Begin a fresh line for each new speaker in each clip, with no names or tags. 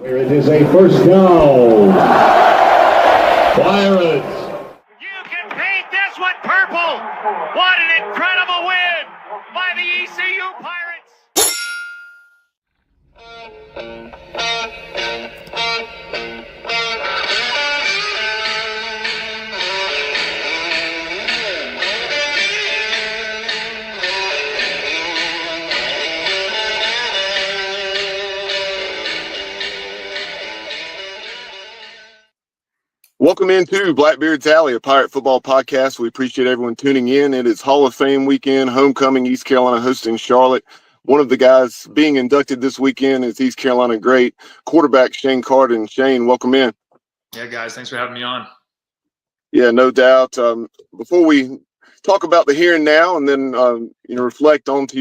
It is a first down. Pirates.
You can paint this one purple. What an incredible win by the ECU Pirates.
Welcome into Blackbeard's Alley, a Pirate football podcast. We appreciate everyone tuning in. It is Hall of Fame weekend, homecoming, East Carolina hosting Charlotte. One of the guys being inducted this weekend is East Carolina great quarterback Shane Carden. Shane, welcome in.
Yeah, guys, thanks for having me on.
Yeah, no doubt. Before we talk about the here and now, and then reflect onto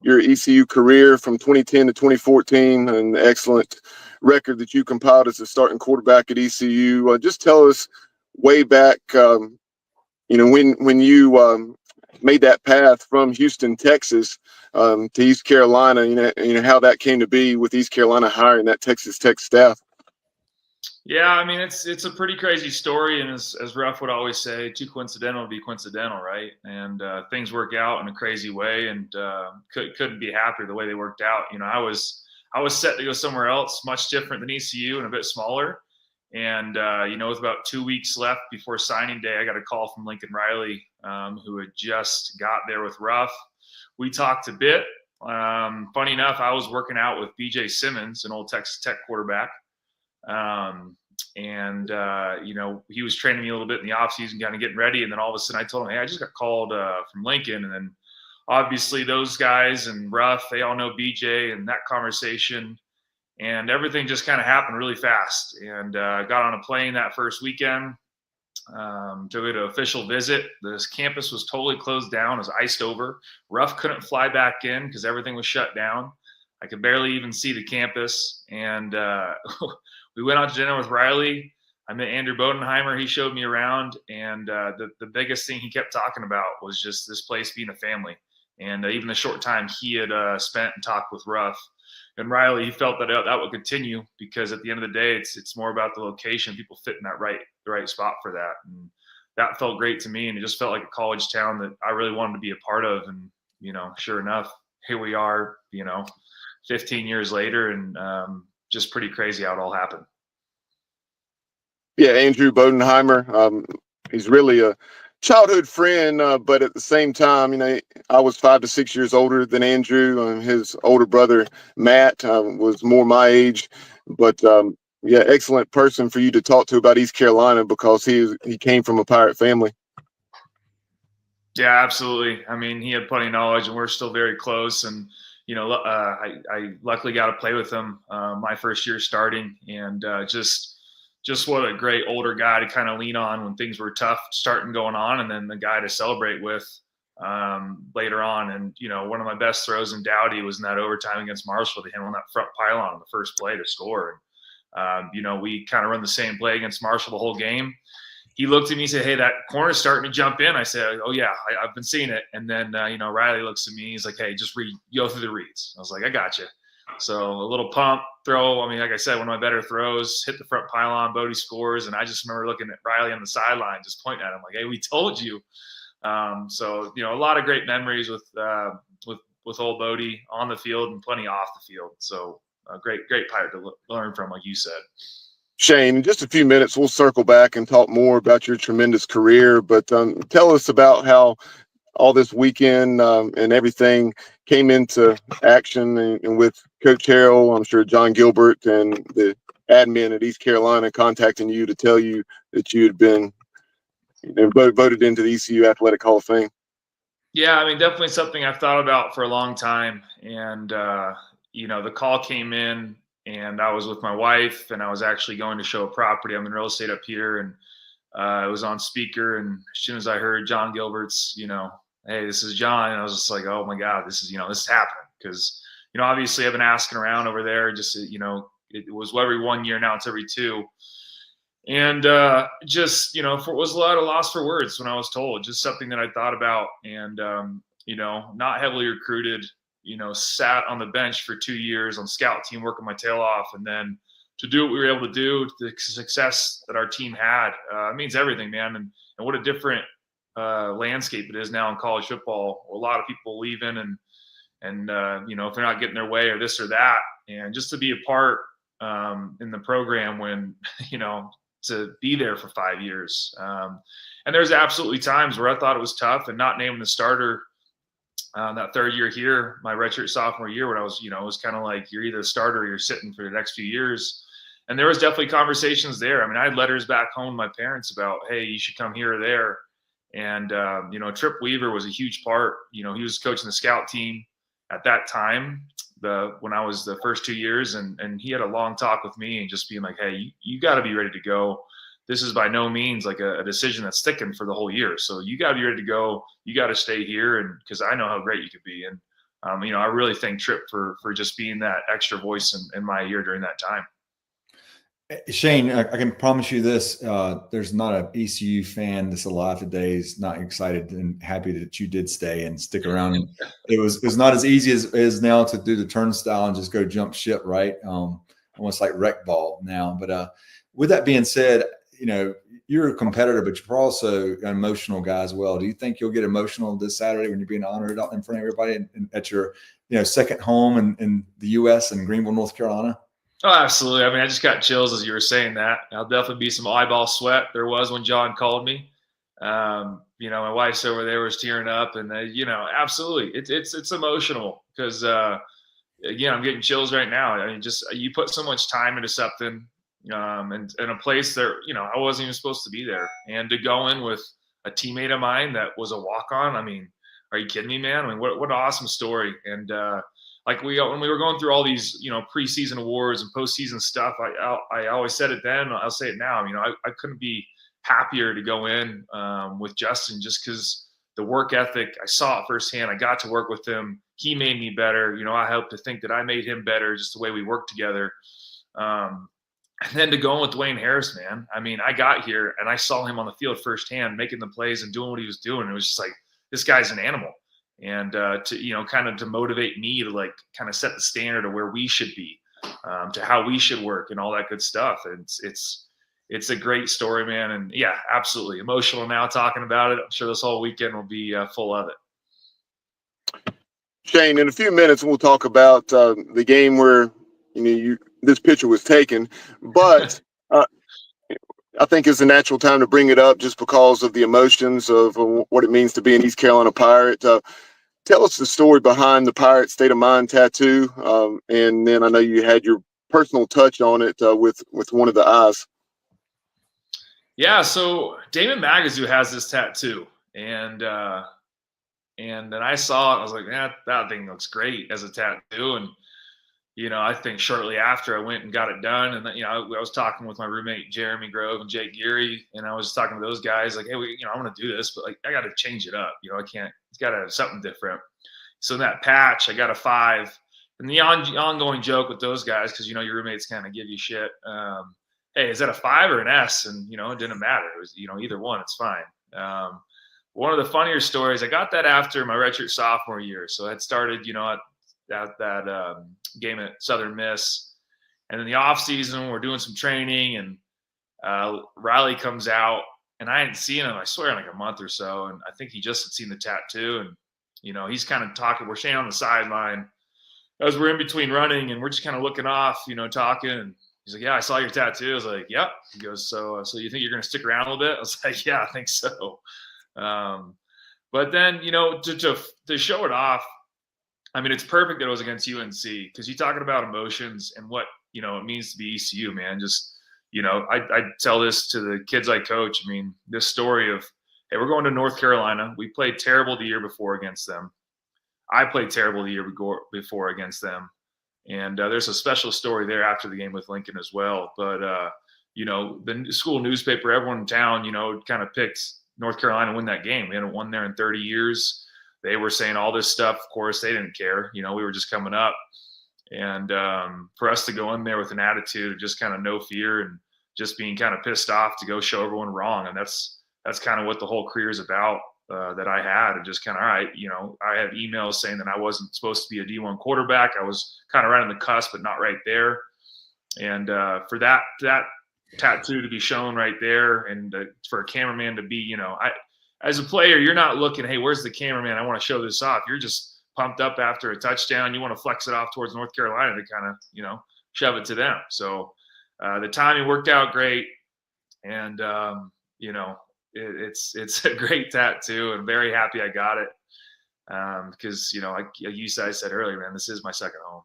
your ECU career from 2010 to 2014, an excellent record that you compiled as a starting quarterback at ECU. Just tell us way back, when you made that path from Houston, Texas, to East Carolina. How that came to be with East Carolina hiring that Texas Tech staff.
Yeah, I mean, it's a pretty crazy story, and as Ruff would always say, too coincidental to be coincidental, right? And things work out in a crazy way, and couldn't be happier the way they worked out. I was set to go somewhere else, much different than ECU and a bit smaller. And with about 2 weeks left before signing day, I got a call from Lincoln Riley, who had just got there with Ruff. We talked a bit. Funny enough, I was working out with BJ Simmons, an old Texas Tech quarterback. He was training me a little bit in the offseason, kind of getting ready. And then all of a sudden I told him, hey, I just got called from Lincoln. And then obviously those guys and Ruff, they all know BJ and that conversation. And everything just kind of happened really fast. And got on a plane that first weekend to go to official visit. This campus was totally closed down. It was iced over. Ruff couldn't fly back in because everything was shut down. I could barely even see the campus. And we went out to dinner with Riley. I met Andrew Bodenheimer. He showed me around. And the biggest thing he kept talking about was just this place being a family. And even the short time he had spent and talked with Ruff. And Riley, he felt that would continue because at the end of the day, it's more about the location, people fit in the right spot for that. And that felt great to me. And it just felt like a college town that I really wanted to be a part of. And, sure enough, here we are, 15 years later, and just pretty crazy how it all happened.
Yeah, Andrew Bodenheimer, he's really a childhood friend, but at the same time, I was 5 to 6 years older than Andrew. His older brother, Matt, was more my age. But, excellent person for you to talk to about East Carolina because he came from a Pirate family.
Yeah, absolutely. I mean, he had plenty of knowledge, and we're still very close. And I luckily got to play with him my first year starting, and just what a great older guy to kind of lean on when things were tough starting going on, and then the guy to celebrate with later on. And one of my best throws in Dowdy was in that overtime against Marshall to him on that front pylon on the first play to score. And we kind of run the same play against Marshall the whole game. He looked at me and said, hey, that corner's starting to jump in. I said, oh, yeah, I've been seeing it. And then, Riley looks at me. He's like, hey, just go through the reads. I was like, I got you. So a little pump throw. I mean, like I said, one of my better throws, hit the front pylon, Bodie scores. And I just remember looking at Riley on the sideline, just pointing at him like, hey, we told you. A lot of great memories with old Bodie on the field and plenty off the field. So a great Pirate to learn from, like you said.
Shane, in just a few minutes, we'll circle back and talk more about your tremendous career. But tell us about how all this weekend and everything came into action and with Coach Harrell, I'm sure John Gilbert and the admin at East Carolina contacting you to tell you that you had been voted into the ECU Athletic Hall of Fame.
Yeah, I mean, definitely something I've thought about for a long time. And, the call came in. And I was with my wife, and I was actually going to show a property. I'm in real estate up here, and it was on speaker. And as soon as I heard John Gilbert's, hey, this is John, and I was just like, oh my God, this is happening. Because, obviously I've been asking around over there. Just, it was every 1 year, now it's every 2. And it was a lot of loss for words when I was told. Just something that I thought about, and not heavily recruited. Sat on the bench for 2 years on scout team working my tail off, and then to do what we were able to do, the success that our team had, it means everything, man. And what a different landscape it is now in college football. A lot of people leaving and if they're not getting their way or this or that, and just to be a part in the program when, to be there for 5 years. And there's absolutely times where I thought it was tough and not naming the starter that third year here, my redshirt sophomore year, when I was, it was kind of like you're either a starter or you're sitting for the next few years. And there was definitely conversations there. I mean, I had letters back home to my parents about, hey, you should come here or there. And, Trip Weaver was a huge part. He was coaching the scout team at that time, when I was the first 2 years, and he had a long talk with me and just being like, hey, you got to be ready to go. This is by no means like a decision that's sticking for the whole year. So you got to be ready to go. You got to stay here, and because I know how great you could be. And, I really thank Trip for just being that extra voice in my year during that time.
Shane, I can promise you this. There's not an ECU fan that's alive today is not excited and happy that you did stay and stick around. It was not as easy as it is now to do the turnstile and just go jump ship, right? Almost like rec ball now. But with that being said, you're a competitor, but you're also an emotional guy as well. Do you think you'll get emotional this Saturday when you're being honored out in front of everybody at your second home in the U.S. in Greenville, North Carolina?
Oh, absolutely. I mean, I just got chills as you were saying that. I'll definitely be some eyeball sweat. There was when John called me. My wife's over there was tearing up, and absolutely, it's emotional because again, I'm getting chills right now. I mean, just you put so much time into something, and in a place that I wasn't even supposed to be there, and to go in with a teammate of mine that was a walk-on. I mean, are you kidding me, man? I mean, what an awesome story. And when we were going through all these, preseason awards and postseason stuff, I always said it then, I'll say it now. I couldn't be happier to go in with Justin just because the work ethic, I saw it firsthand. I got to work with him. He made me better. I hope to think that I made him better, just the way we worked together. And then to go in with Dwayne Harris, man. I mean, I got here and I saw him on the field firsthand, making the plays and doing what he was doing. It was just like, this guy's an animal. And to kind of to motivate me to like kind of set the standard of where we should be, to how we should work and all that good stuff. And it's a great story, man. And yeah, absolutely emotional now talking about it. I'm sure this whole weekend will be full of it.
Shane, in a few minutes we'll talk about the game where this picture was taken, but I think it's a natural time to bring it up just because of the emotions of what it means to be an East Carolina Pirate. Tell us the story behind the Pirate State of Mind tattoo, and then I know you had your personal touch on it with one of the eyes.
Yeah, so Damon Magazoo has this tattoo, and then I saw it. I was like, that thing looks great as a tattoo, and I think shortly after I went and got it done. And then, I was talking with my roommate, Jeremy Grove and Jake Geary. And I was talking to those guys like, hey, I want to do this, but like, I got to change it up. I can't, it's got to have something different. So in that patch, I got a 5. And the ongoing joke with those guys, because, your roommates kind of give you shit. Hey, is that a 5 or an S? And, it didn't matter. It was, either one, it's fine. One of the funnier stories, I got that after my redshirt sophomore year. So that started, that game at Southern Miss, and in the off season we're doing some training, and Riley comes out, and I hadn't seen him, I swear, in like a month or so, and I think he just had seen the tattoo, and he's kind of talking. We're staying on the sideline as we're in between running, and we're just kind of looking off, talking, and he's like, yeah, I saw your tattoo. I was like, yep. He goes, so you think you're going to stick around a little bit? I was like, yeah, I think so. But then, to show it off, I mean, it's perfect that it was against UNC, because you're talking about emotions and what, it means to be ECU, man. Just, I tell this to the kids I coach. I mean, this story of, hey, we're going to North Carolina. We played terrible the year before against them. I played terrible the year before against them. And there's a special story there after the game with Lincoln as well. But, the school newspaper, everyone in town, kind of picked North Carolina to win that game. We hadn't won there in 30 years. They were saying all this stuff. Of course, they didn't care. We were just coming up. And for us to go in there with an attitude of just kind of no fear and just being kind of pissed off to go show everyone wrong. And that's kind of what the whole career is about, that I had. And just kind of, all right, I have emails saying that I wasn't supposed to be a D1 quarterback. I was kind of right on the cusp, but not right there. And for that tattoo to be shown right there, and for a cameraman to be, as a player, you're not looking, hey, where's the cameraman? I want to show this off. You're just pumped up after a touchdown. You want to flex it off towards North Carolina to kind of, shove it to them. So the timing worked out great. And, it's a great tattoo. I'm very happy I got it. Because, like you guys said earlier, man, this is my second home.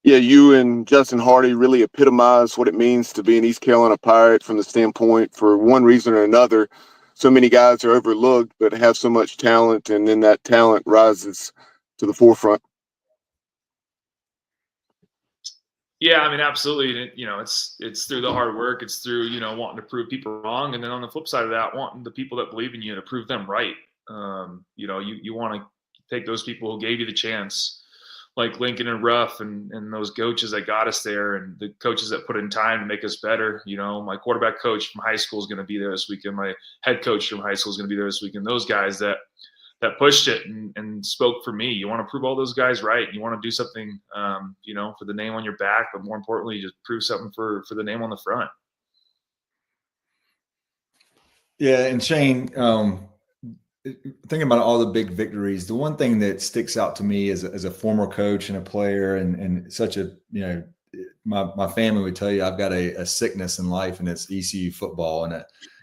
Yeah, you and Justin Hardy really epitomize what it means to be an East Carolina Pirate from the standpoint, for one reason or another, so many guys are overlooked but have so much talent, and then that talent rises to the forefront.
Yeah, I mean, absolutely. It's through the hard work. It's through, wanting to prove people wrong. And then on the flip side of that, wanting the people that believe in you to prove them right. You want to take those people who gave you the chance, like Lincoln and Ruff and those coaches that got us there, and the coaches that put in time to make us better. My quarterback coach from high school is going to be there this weekend. My head coach from high school is going to be there this weekend. Those guys that pushed it and spoke for me. You want to prove all those guys right. You want to do something, for the name on your back, but more importantly, just prove something for the name on the front.
Yeah, and Shane, thinking about all the big victories, the one thing that sticks out to me as a former coach and a player, and such a, my family would tell you I've got a sickness in life, and it's ECU football, and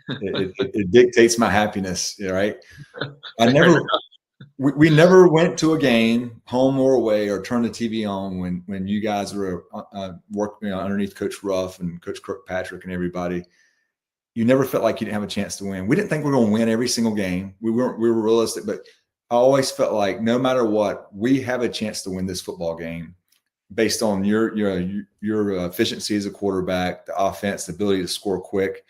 it dictates my happiness. Right? We never went to a game, home or away, or turned the TV on when you guys were working underneath Coach Ruff and Coach Kirkpatrick and everybody. You never felt like you didn't have a chance to win. We didn't think we were going to win every single game. We were realistic, but I always felt like no matter what, we have a chance to win this football game based on your efficiency as a quarterback, the offense, the ability to score quick.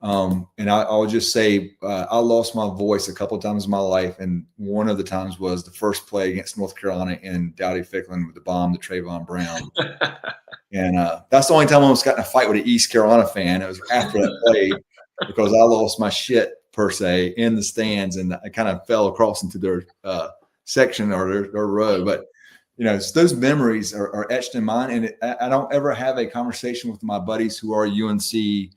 And I'll just say I lost my voice a couple of times in my life, and one of the times was the first play against North Carolina in Dowdy Ficklin with the bomb to Trayvon Brown. And that's the only time I almost got in a fight with an East Carolina fan. It was after that play, because I lost my shit, per se, in the stands, and I kind of fell across into their section or their row. But, those memories are etched in mine. And I don't ever have a conversation with my buddies who are UNC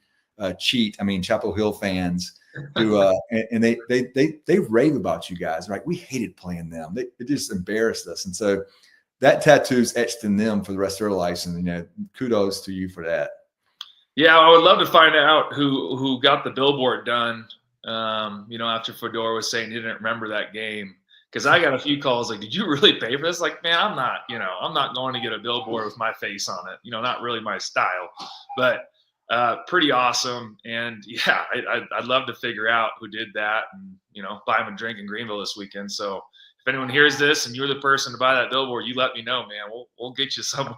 Chapel Hill fans, who and they rave about you guys. Right? We hated playing them. It just embarrassed us. And so that tattoo's etched in them for the rest of their lives. And, kudos to you for that.
Yeah, I would love to find out who got the billboard done, after Fedora was saying he didn't remember that game. Because I got a few calls like, did you really pay for this? Like, man, I'm not going to get a billboard with my face on it. Not really my style. But pretty awesome. And, yeah, I'd love to figure out who did that and, buy him a drink in Greenville this weekend. So if anyone hears this and you're the person to buy that billboard, you let me know, man. We'll get you somewhere.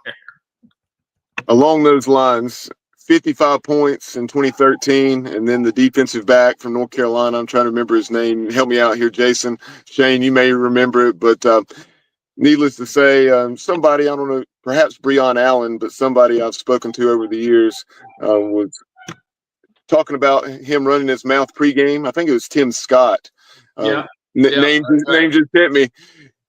Along those lines, 55 points in 2013, and then the defensive back from North Carolina. I'm trying to remember his name. Help me out here, Jason. Shane, you may remember it, but needless to say, somebody, I don't know, perhaps Breon Allen, but somebody I've spoken to over the years was talking about him running his mouth pregame. I think it was Tim Scott. Name just hit me.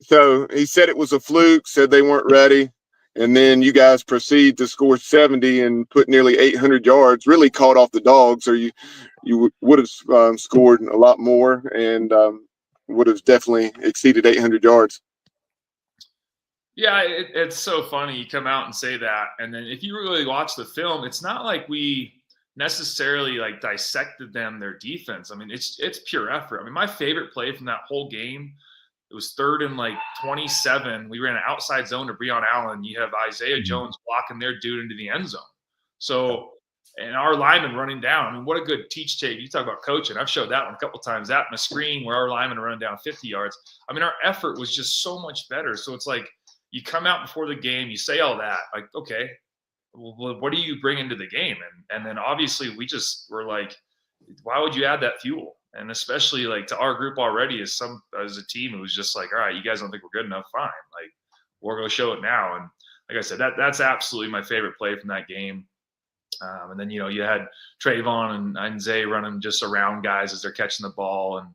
So he said it was a fluke, said they weren't ready. And then you guys proceed to score 70 and put nearly 800 yards, really caught off the dogs, or you would have scored a lot more and would have definitely exceeded 800 yards.
Yeah, it's so funny. You come out and say that. And then if you really watch the film, it's not like we necessarily dissected their defense. I mean, it's pure effort. I mean, my favorite play from that whole game, it was 3rd and 27. We ran an outside zone to Breon Allen. You have Isaiah Jones blocking their dude into the end zone. So, and our lineman running down. I mean, what a good teach tape. You talk about coaching. I've showed that one a couple times. That and a screen where our linemen are running down 50 yards. I mean, our effort was just so much better. So it's like you come out before the game, you say all that. Like, okay, well, what do you bring into the game? And then obviously we just were like, why would you add that fuel? And especially to our group already as a team, it was just like, all right, you guys don't think we're good enough? Fine. We're going to show it now. And like I said, that's absolutely my favorite play from that game. And then, you had Trayvon and Zay running just around guys as they're catching the ball, and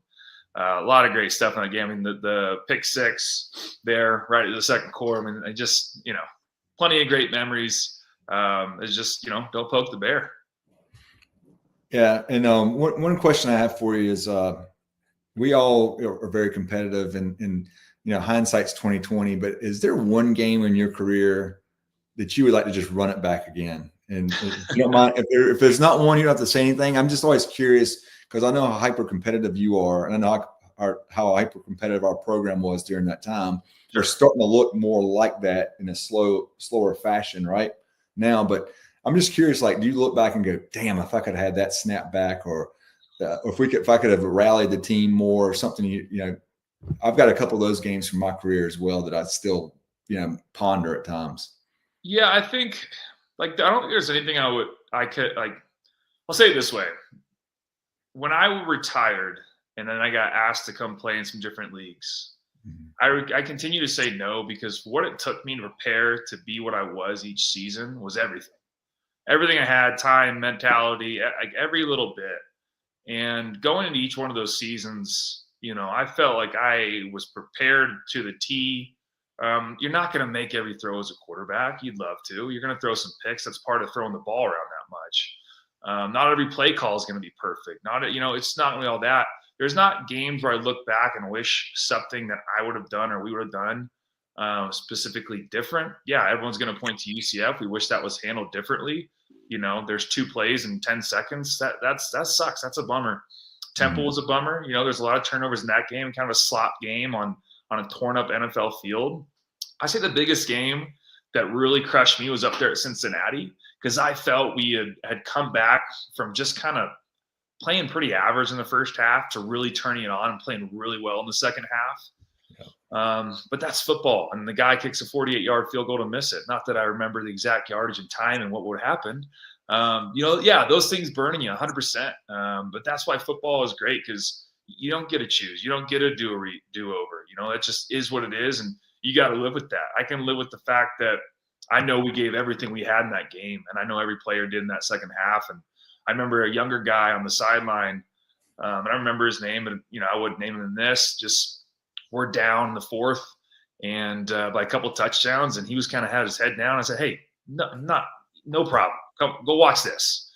a lot of great stuff in that game. I mean, the pick six there right at the second quarter. I mean, I just, plenty of great memories. It's just, don't poke the bear.
Yeah. And one question I have for you is we all are very competitive and hindsight's 2020, but is there one game in your career that you would like to just run it back again? And if you don't mind, if there's not one, you don't have to say anything. I'm just always curious because I know how hyper competitive you are, and I know how hyper competitive our program was during that time. We're starting to look more like that in a slower fashion right now. But I'm just curious, like, do you look back and go, damn, if I could have had that snap back, or if I could have rallied the team more or something, I've got a couple of those games from my career as well that I still, ponder at times.
Yeah, I think I don't think there's anything I could I'll say it this way. When I retired and then I got asked to come play in some different leagues, I continue to say no, because what it took me to prepare to be what I was each season was everything. Everything I had, time, mentality, like every little bit. And going into each one of those seasons, I felt like I was prepared to the T. You're not going to make every throw as a quarterback. You'd love to. You're going to throw some picks. That's part of throwing the ball around that much. Not every play call is going to be perfect. It's not really all that. There's not games where I look back and wish something that I would have done or we would have done specifically different. Yeah, everyone's going to point to UCF. We wish that was handled differently. There's 2 plays in 10 seconds. That sucks. That's a bummer. Temple is a bummer. There's a lot of turnovers in that game, kind of a slop game on a torn up NFL field. I say the biggest game that really crushed me was up there at Cincinnati, because I felt we had come back from just kind of playing pretty average in the first half to really turning it on and playing really well in the second half. Yeah. But that's football, and the guy kicks a 48-yard field goal to miss it. Not that I remember the exact yardage and time and what would happen. Those things burn in you 100%. But that's why football is great, because you don't get to choose. You don't get to do over. It just is what it is, and you got to live with that. I can live with the fact that I know we gave everything we had in that game, and I know every player did in that second half. And I remember a younger guy on the sideline, and I remember his name, and I wouldn't name him in this. Just we're down in the fourth, and by a couple touchdowns, and he was kind of had his head down. I said, "Hey, no problem. Come, go watch this."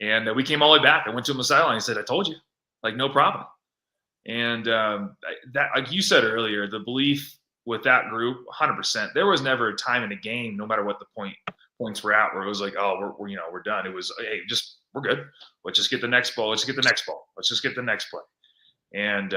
And we came all the way back. I went to him on the sideline. He said, "I told you, no problem." And that, like you said earlier, the belief with that group, 100%. There was never a time in a game, no matter what the points were at, where it was like, "Oh, we're done." It was, "Hey, we're good. Let's just get the next ball. Let's get the next ball. Let's just get the next play." And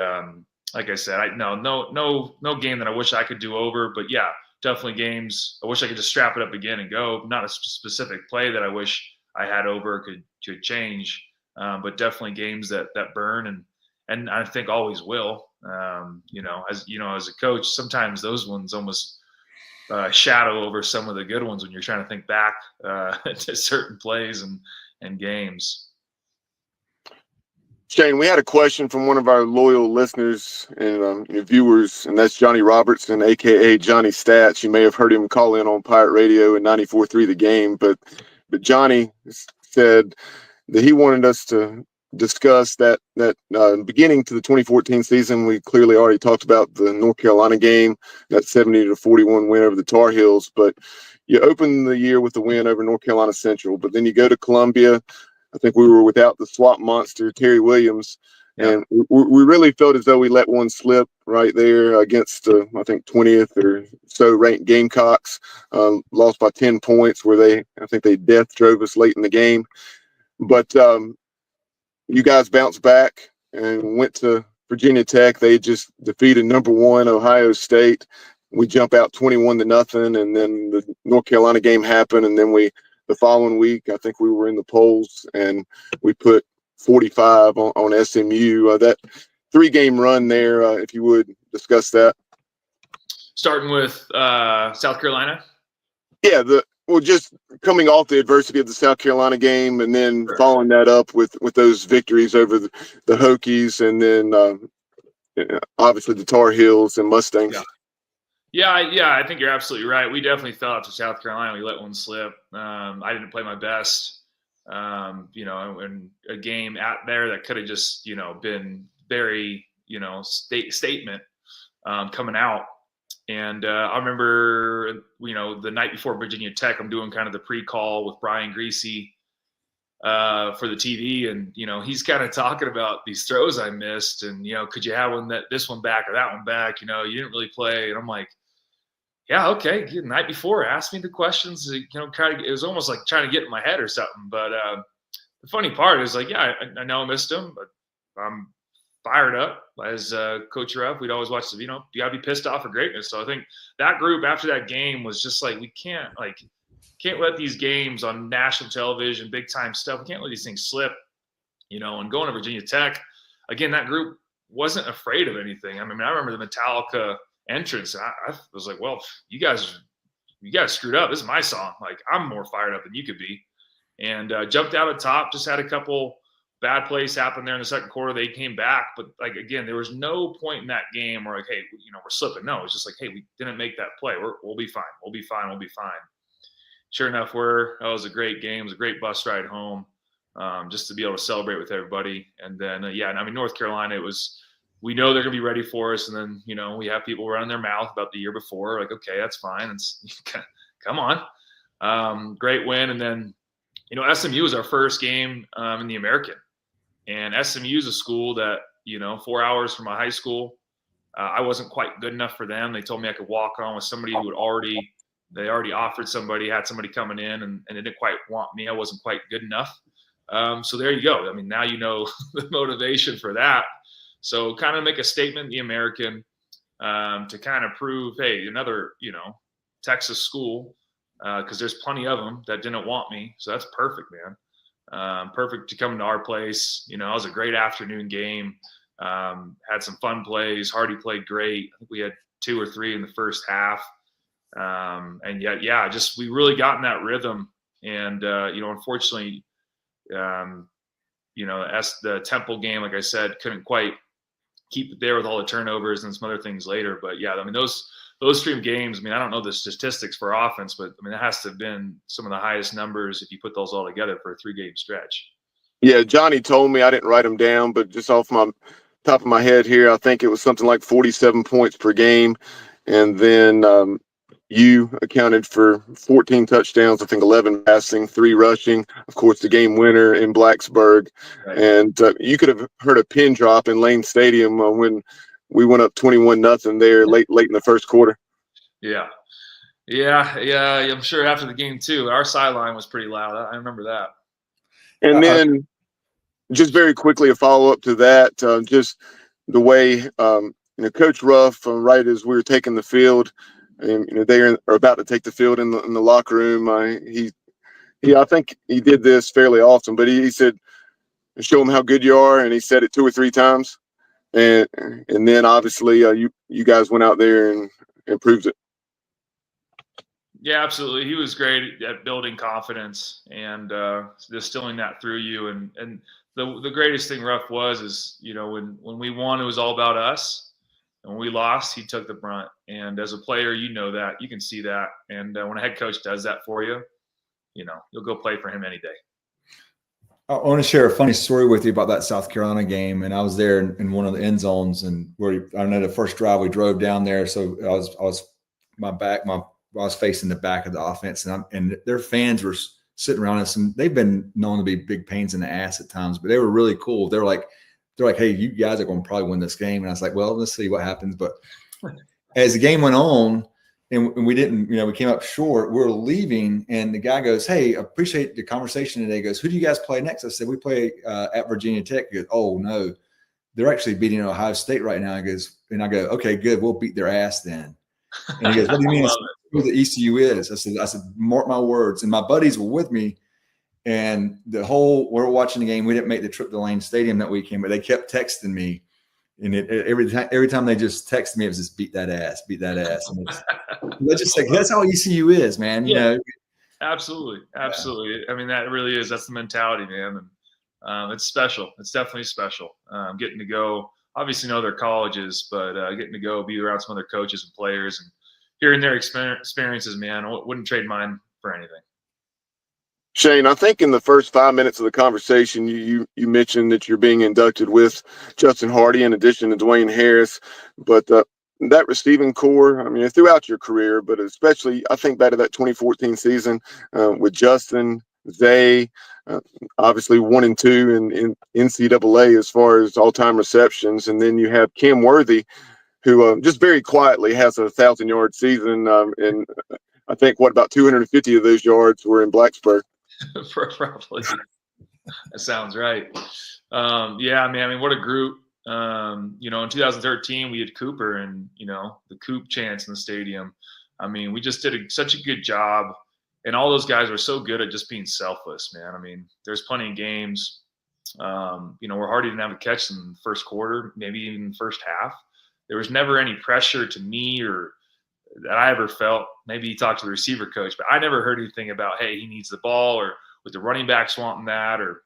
like I said, no game that I wish I could do over, but yeah, definitely games I wish I could just strap it up again and go. Not a specific play that I wish I had over could change, but definitely games that burn and I think always will. As a coach, sometimes those ones almost shadow over some of the good ones when you're trying to think back to certain plays and games.
Shane, we had a question from one of our loyal listeners and viewers, and that's Johnny Robertson, aka Johnny Stats. You may have heard him call in on Pirate Radio in 94.3 The Game, but Johnny said that he wanted us to discuss that beginning to the 2014 season. We clearly already talked about the North Carolina game, that 70-41 win over the Tar Heels, but you open the year with the win over North Carolina Central, but then you go to Columbia. I think we were without the swap monster, Terry Williams, and we really felt as though we let one slip right there against, I think, 20th or so ranked Gamecocks, lost by 10 points where I think they death drove us late in the game. But you guys bounced back and went to Virginia Tech. They just defeated number 1 Ohio State. We jump out 21-0, and then the North Carolina game happened, and then the following week, I think we were in the polls, and we put 45 on SMU. That 3-game run there, if you would discuss that.
Starting with South Carolina?
Yeah, just coming off the adversity of the South Carolina game, and then following that up with those victories over the Hokies, and then obviously the Tar Heels and Mustangs.
Yeah, I think you're absolutely right. We definitely fell out to South Carolina. We let one slip. I didn't play my best. In a game out there that could have just, been very, statement coming out. And I remember, the night before Virginia Tech, I'm doing kind of the pre-call with Brian Greasy for the TV, and he's kind of talking about these throws I missed, and could you have this one back or that one back? You didn't really play, and I'm like, yeah, okay. The night before, asked me the questions. It was almost like trying to get in my head or something. But the funny part is, like, yeah, I know I missed him, but I'm fired up. As Coach Ruff, we'd always watch the, you got to be pissed off for greatness. So I think that group after that game was just like, we can't let these games on national television, big time stuff. We can't let these things slip, and going to Virginia Tech, again, that group wasn't afraid of anything. I mean, I remember the Metallica entrance. I was like, well, you guys screwed up. This is my song. Like, I'm more fired up than you could be. And jumped out at top, just had a couple bad plays happen there in the second quarter. They came back. But, like, again, there was no point in that game where, like, hey, we're slipping. No, it's just like, hey, we didn't make that play. We'll be fine. We'll be fine. We'll be fine. Sure enough, that was a great game. It was a great bus ride home, just to be able to celebrate with everybody. And then, North Carolina, we know they're going to be ready for us. And then, we have people running their mouth about the year before. Like, okay, that's fine. Come on. Great win. And then, SMU was our first game in the American. And SMU is a school that, 4 hours from my high school. I wasn't quite good enough for them. They told me I could walk on with somebody who they already offered somebody, had somebody coming in, and they didn't quite want me. I wasn't quite good enough. So there you go. I mean, now the motivation for that. So kind of make a statement in the American to kind of prove, hey, another, Texas school, because there's plenty of them that didn't want me. So that's perfect, man. Perfect to come to our place. It was a great afternoon game. Had some fun plays. Hardy played great. I think we had 2 or 3 in the first half. And yet, we really got in that rhythm. And, unfortunately, the Temple game, like I said, couldn't quite keep it there with all the turnovers and some other things later. But yeah, I mean, those 3 games, I mean, I don't know the statistics for offense, but I mean, it has to have been some of the highest numbers if you put those all together for a 3-game stretch. Yeah,
Johnny told me, I didn't write them down, but just off my top of my head here, I think it was something like 47 points per game. And then you accounted for 14 touchdowns, I think 11 passing, 3 rushing, of course, the game winner in Blacksburg. Right. And you could have heard a pin drop in Lane Stadium when we went up 21-0 there late in the first quarter.
Yeah. I'm sure after the game too, our sideline was pretty loud. I remember that.
And then just very quickly, a follow-up to that, just the way Coach Ruff, right as we were taking the field, and they are about to take the field in the locker room. I think he did this fairly often, but he said, "Show them how good you are," and he said it 2 or 3 times, and then obviously you guys went out there and proved it.
Yeah, absolutely. He was great at building confidence and distilling that through you. And the greatest thing Ruff is when we won, it was all about us. And when we lost, he took the brunt. And as a player, that. You can see that. And when a head coach does that for you, you'll go play for him any day.
I want to share a funny story with you about that South Carolina game. And I was there in one of the end zones, and I know the first drive we drove down there. So I was facing the back of the offense, and their fans were sitting around us, and they've been known to be big pains in the ass at times, but they were really cool. They're like, hey, you guys are going to probably win this game. And I was like, well, let's see what happens. But as the game went on and we didn't, we came up short, we were leaving, and the guy goes, hey, appreciate the conversation today. He goes, who do you guys play next? I said, we play at Virginia Tech. He goes, oh no, they're actually beating Ohio State right now. He goes, and I go, okay, good. We'll beat their ass then. And he goes, what do you mean? Who the ECU is? I said, mark my words. And my buddies were with me. And we're watching the game. We didn't make the trip to Lane Stadium that weekend, but they kept texting me. And every time they just text me, it was just beat that ass. And it's just like, that's how ECU is, man.
Absolutely. I mean, that really is. That's the mentality, man. And it's special. It's definitely special. Getting to go, obviously know their colleges, but getting to go be around some other coaches and players and hearing their experiences, man. I wouldn't trade mine for anything.
Shane, I think in the first 5 minutes of the conversation, you mentioned that you're being inducted with Justin Hardy in addition to Dwayne Harris. But that receiving core, I mean, throughout your career, but especially I think back to that 2014 season with Justin, Zay, obviously 1 and 2 in NCAA as far as all-time receptions, and then you have Cam Worthy, who just very quietly has a 1,000-yard season, and I think about 250 of those yards were in Blacksburg.
Probably. That sounds right. Yeah, man. I mean, what a group. In 2013 we had Cooper and the Coop chants in the stadium. I mean, we just did such a good job, and all those guys were so good at just being selfless, man. I mean, there's plenty of games, where Hardy didn't have a catch in the first quarter, maybe even the first half. There was never any pressure to me or that I ever felt. Maybe he talked to the receiver coach, but I never heard anything about, hey, he needs the ball, or with the running backs wanting that, or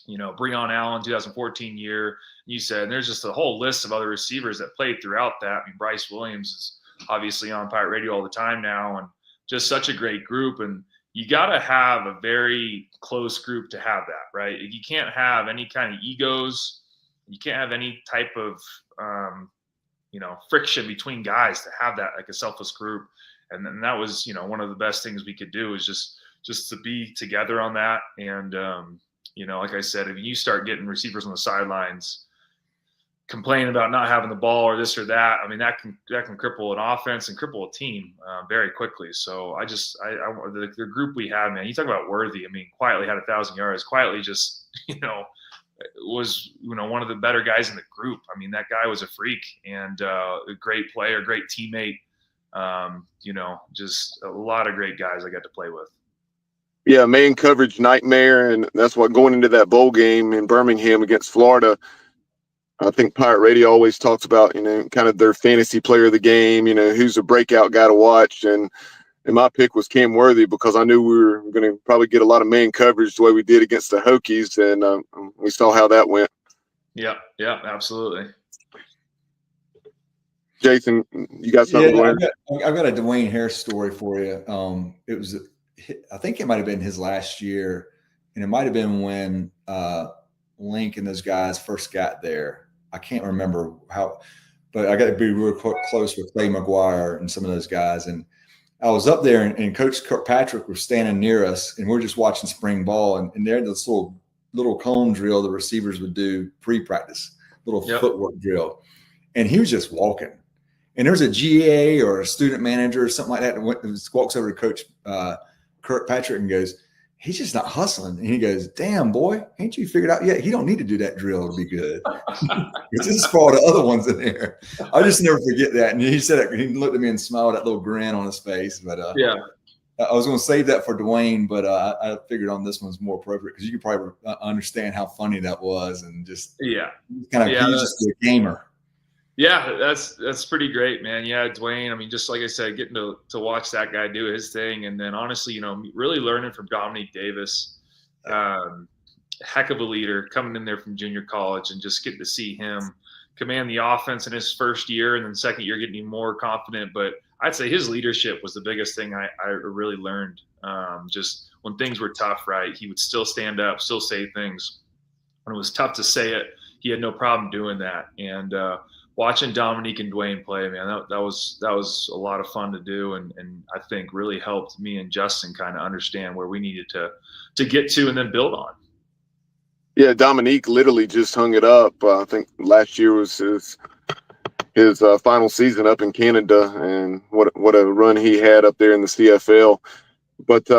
Breon Allen, 2014 year. You said there's just a whole list of other receivers that played throughout that. I mean, Bryce Williams is obviously on Pirate Radio all the time now, and just such a great group. And you got to have a very close group to have that, right? You can't have any kind of egos. You can't have any type of, friction between guys to have that, like a selfless group. And then that was, one of the best things we could do is just to be together on that. And, like I said, if you start getting receivers on the sidelines complaining about not having the ball or this or that, I mean, that can cripple an offense and cripple a team very quickly. So the group we had, man, you talk about Worthy. I mean, quietly had 1,000 yards, quietly just, was, one of the better guys in the group. I mean, that guy was a freak and a great player, great teammate. Just a lot of great guys I got to play with.
Yeah, man coverage nightmare, and that's what going into that bowl game in Birmingham against Florida. I think Pirate Radio always talks about, kind of their fantasy player of the game, who's a breakout guy to watch. And my pick was Cam Worthy because I knew we were going to probably get a lot of man coverage the way we did against the Hokies, and we saw how that went.
Yeah, absolutely.
Jason, you got something going?
I've got a Dwayne Harris story for you. I think it might have been his last year, and it might have been when Link and those guys first got there. I can't remember how, but I got to be real close with Clay McGuire and some of those guys. And I was up there, and Coach Kirkpatrick was standing near us, and we're just watching spring ball, and they're this little cone drill the receivers would do pre-practice, little footwork drill, and he was just walking. And there's a GA or a student manager or something like that that walks over to Coach Kirkpatrick and goes, he's just not hustling. And he goes, damn, boy, ain't you figured out yet? He don't need to do that drill to be good. This is for all the other ones in there. I just never forget that. And he said it, he looked at me and smiled, that little grin on his face. But I was going to save that for Dwayne, but I figured on this one's more appropriate because you could probably understand how funny that was. And just he's just a gamer.
Yeah, that's pretty great, man. Yeah, Dwayne, I mean, just like I said, getting to watch that guy do his thing. And then honestly, really learning from Dominique Davis, heck of a leader coming in there from junior college, and just getting to see him command the offense in his first year, and then second year getting even more confident. But I'd say his leadership was the biggest thing I really learned. Just when things were tough, right, he would still stand up, still say things. When it was tough to say it, he had no problem doing that. And watching Dominique and Dwayne play, man, that was a lot of fun to do, and I think really helped me and Justin kind of understand where we needed to get to and then build on.
Yeah, Dominique literally just hung it up. I think last year was his final season up in Canada, and what a run he had up there in the CFL. But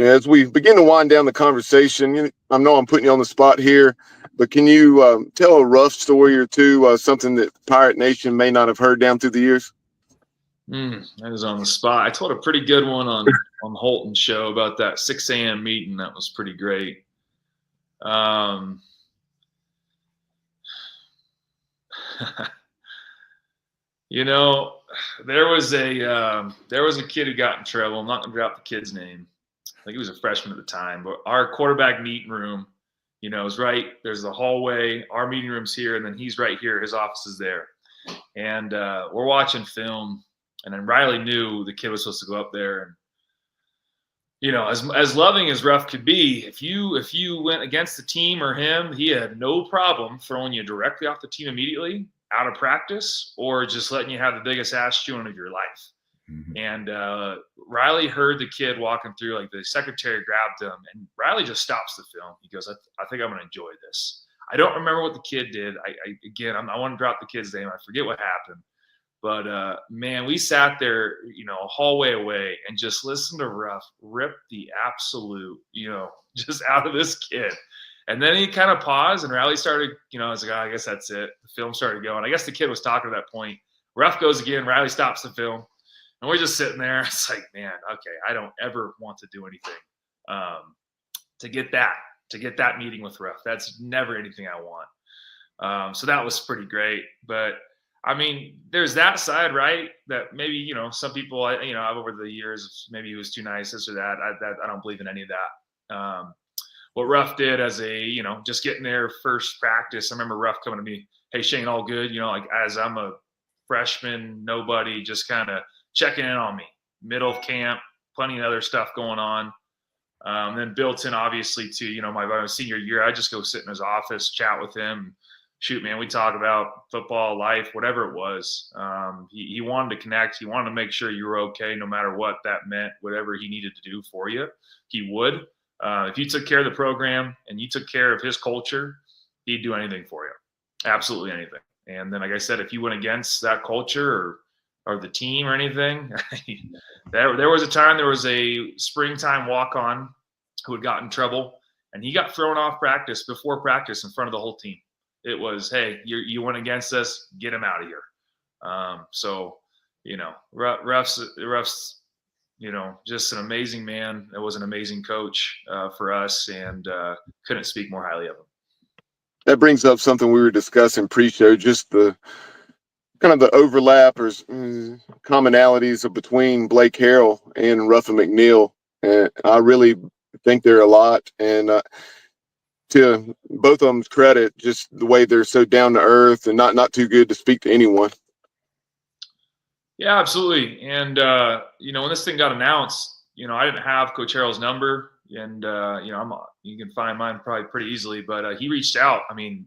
as we begin to wind down the conversation, I know I'm putting you on the spot here, but can you tell a rough story or two, something that Pirate Nation may not have heard down through the years?
That is on the spot. I told a pretty good one on Holton's show about that 6 a.m. meeting. That was pretty great. There was a kid who got in trouble. I'm not going to drop the kid's name. I think he was a freshman at the time. But our quarterback meeting room, is right. There's the hallway. Our meeting room's here, and then he's right here. His office is there. And we're watching film, and then Riley knew the kid was supposed to go up there. And, as loving as Ruff could be, if you went against the team or him, he had no problem throwing you directly off the team immediately. out of practice or just letting you have the biggest ass chewing of your life.
Mm-hmm.
And Riley heard the kid walking through, like the secretary grabbed him, and Riley just stops the film. He goes, I think I'm going to enjoy this. I don't remember what the kid did. I want to drop the kid's name. I forget what happened. But, man, we sat there, a hallway away and just listened to Ruff rip the absolute, just out of this kid. And then he kind of paused and Riley started, I was like, I guess that's it. The film started going. I guess the kid was talking at that point. Ruff goes again. Riley stops the film. And we're just sitting there. It's like, man, okay, I don't ever want to do anything to get that meeting with Ruff. That's never anything I want. So that was pretty great. But, I mean, there's that side, right? That maybe, some people, I've over the years, maybe he was too nice, this or that. I don't believe in any of that. What Ruff did as a, just getting there first practice, I remember Ruff coming to me, hey, Shane, all good? Like as I'm a freshman, nobody, just kind of checking in on me. Middle of camp, plenty of other stuff going on. Then built in, obviously, to, my senior year, I just go sit in his office, chat with him. Shoot, man, we talk about football, life, whatever it was. He wanted to connect. He wanted to make sure you were okay, no matter what that meant, whatever he needed to do for you, he would. If you took care of the program and you took care of his culture, he'd do anything for you, absolutely anything. And then, like I said, if you went against that culture or the team or anything, there was a time, there was a springtime walk-on who had gotten in trouble, and he got thrown off practice before practice in front of the whole team. It was, hey, you went against us, get him out of here. So, Ruff's, just an amazing man. That was an amazing coach for us, and couldn't speak more highly of him.
That brings up something we were discussing pre-show, just the kind of the overlap or commonalities between Blake Harrell and Ruff and McNeil. And I really think there are a lot. And to both of them's credit, just the way they're so down to earth and not too good to speak to anyone.
Yeah, absolutely. And, when this thing got announced, I didn't have Coach Harrell's number, and, you can find mine probably pretty easily, but he reached out. I mean,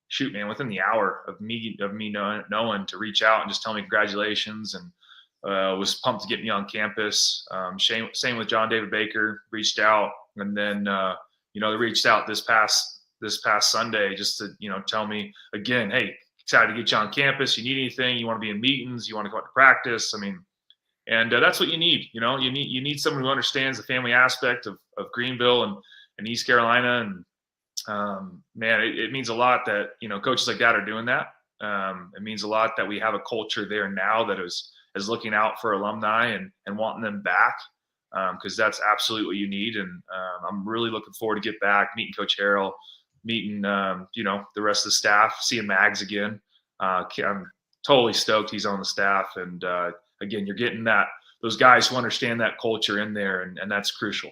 shoot, man, within the hour of me knowing to reach out and just tell me congratulations, and was pumped to get me on campus. Same with John David Baker, reached out. And then, they reached out this past Sunday just to, tell me again, hey, excited to get you on campus. You need anything? You want to be in meetings? You want to go out to practice? I mean, and that's what you need. You need someone who understands the family aspect of Greenville and East Carolina. And man, it means a lot that coaches like that are doing that. It means a lot that we have a culture there now that is looking out for alumni and wanting them back, because that's absolutely what you need. And I'm really looking forward to get back, meeting Coach Harrell, meeting the rest of the staff, seeing Mags again. I'm totally stoked he's on the staff, and again, you're getting those guys who understand that culture in there, and that's crucial.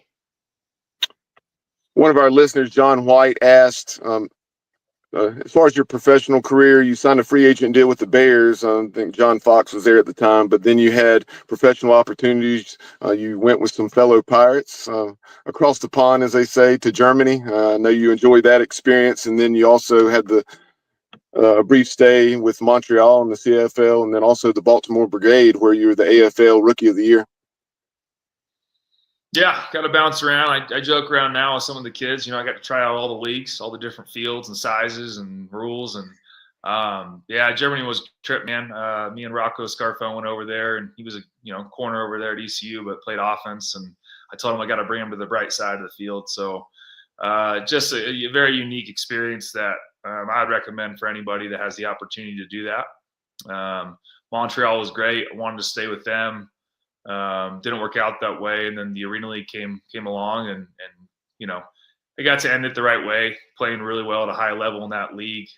One of our listeners, John White, asked, as far as your professional career, you signed a free agent deal with the Bears. I think John Fox was there at the time, but then you had professional opportunities. You went with some fellow Pirates across the pond, as they say, to Germany. I know you enjoyed that experience, and then you also had a brief stay with Montreal in the CFL, and then also the Baltimore Brigade, where you were the AFL Rookie of the Year.
Yeah, got to bounce around. I joke around now with some of the kids. I got to try out all the leagues, all the different fields and sizes and rules. And Germany was a trip, man. Me and Rocco Scarfone went over there, and he was a corner over there at ECU, but played offense. And I told him I got to bring him to the bright side of the field. So just a very unique experience that I'd recommend for anybody that has the opportunity to do that. Montreal was great. I wanted to stay with them. Didn't work out that way, and then the Arena League came along, and I got to end it the right way, playing really well at a high level in that league,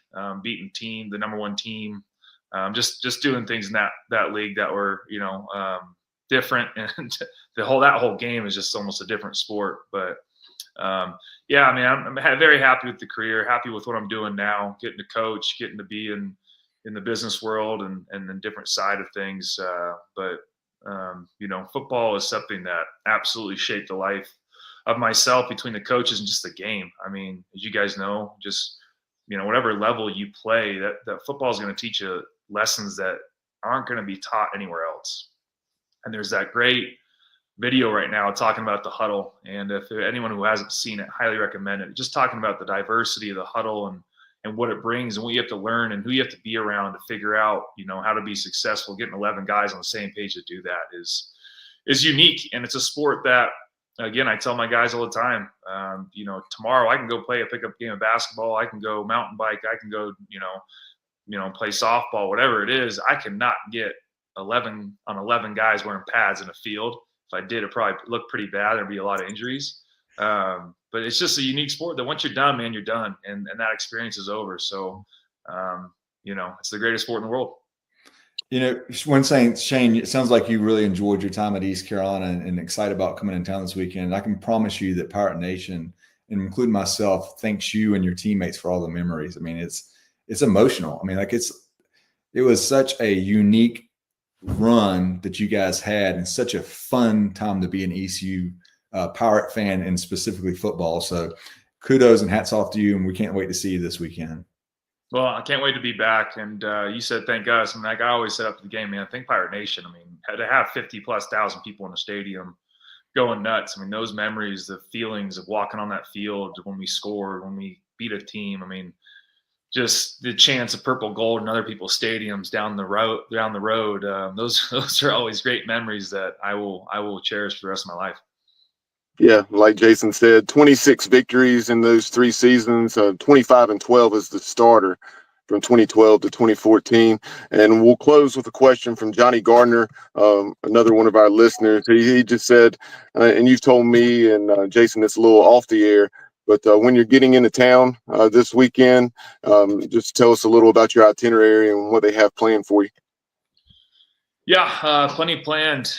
beating the number one team, just doing things in that league that were different, and that whole game is just almost a different sport. But I'm very happy with the career, happy with what I'm doing now, getting to coach, getting to be in the business world and the different side of things, but football is something that absolutely shaped the life of myself between the coaches and just the game. I mean, as you guys know, just whatever level you play, that football is going to teach you lessons that aren't going to be taught anywhere else. And there's that great video right now talking about the huddle. And if anyone who hasn't seen it, highly recommend it. Just talking about the diversity of the huddle and what it brings and what you have to learn and who you have to be around to figure out, how to be successful. Getting 11 guys on the same page to do that is unique. And it's a sport that, again, I tell my guys all the time, tomorrow I can go play a pickup game of basketball. I can go mountain bike. I can go, play softball, whatever it is. I cannot get 11 guys wearing pads in a field. If I did, it probably look pretty bad. There'd be a lot of injuries. But it's just a unique sport that once you're done, man, you're done. And that experience is over. So, it's the greatest sport in the world.
When saying, Shane, it sounds like you really enjoyed your time at East Carolina and excited about coming in town this weekend. I can promise you that Pirate Nation, and including myself, thanks you and your teammates for all the memories. I mean, it's emotional. I mean, it was such a unique run that you guys had and such a fun time to be an ECU Pirate fan and specifically football. So kudos and hats off to you. And we can't wait to see you this weekend.
Well, I can't wait to be back. And you said thank us. And like I always said up to the game, man, thank Pirate Nation. I mean, to have 50,000+ people in the stadium going nuts. I mean, those memories, the feelings of walking on that field when we scored, when we beat a team. I mean, just the chance of purple gold in other people's stadiums down the road. Those are always great memories that I will cherish for the rest of my life.
Yeah, like Jason said, 26 victories in those 3 seasons, 25-12 as the starter from 2012 to 2014. And we'll close with a question from Johnny Gardner, another one of our listeners. He just said, and you've told me and Jason it's a little off the air, but when you're getting into town this weekend, just tell us a little about your itinerary and what they have planned for you.
Yeah, plenty planned.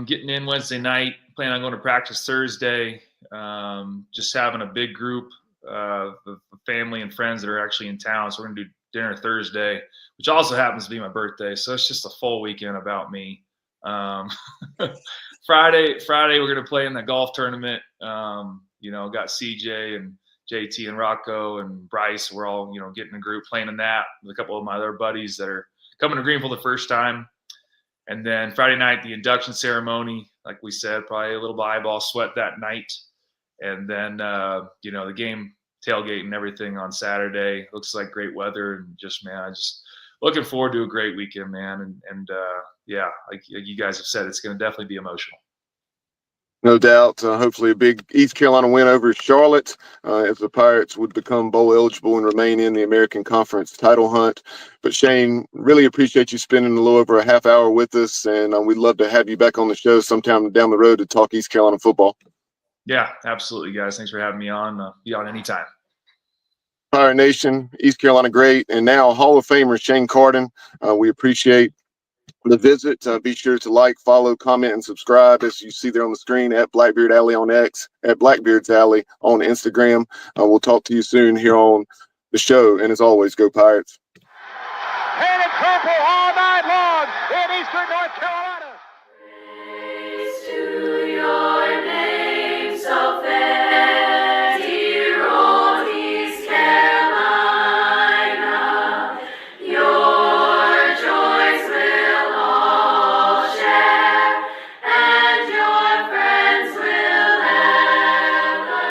Getting in Wednesday night, planning on going to practice Thursday. Just having a big group of family and friends that are actually in town. So we're going to do dinner Thursday, which also happens to be my birthday. So it's just a full weekend about me. Friday, we're going to play in the golf tournament. Got CJ and JT and Rocco and Bryce. We're all, getting a group playing in that with a couple of my other buddies that are coming to Greenville the first time. And then Friday night, the induction ceremony, like we said, probably a little eyeball sweat that night. And then, the game tailgate and everything on Saturday. Looks like great weather and just looking forward to a great weekend, man. And like you guys have said, it's going to definitely be emotional.
No doubt. Hopefully a big East Carolina win over Charlotte if the Pirates would become bowl eligible and remain in the American Conference title hunt. But Shane, really appreciate you spending a little over a half hour with us, and we'd love to have you back on the show sometime down the road to talk East Carolina football.
Yeah, absolutely, guys. Thanks for having me on. Be on anytime.
Pirate Nation, East Carolina great, and now Hall of Famer Shane Carden. We appreciate the visit. Be sure to like, follow, comment, and subscribe as you see there on the screen at Blackbeard Alley on X, at Blackbeard's Alley on Instagram. We'll talk to you soon here on the show. And as always, go Pirates.
Painted purple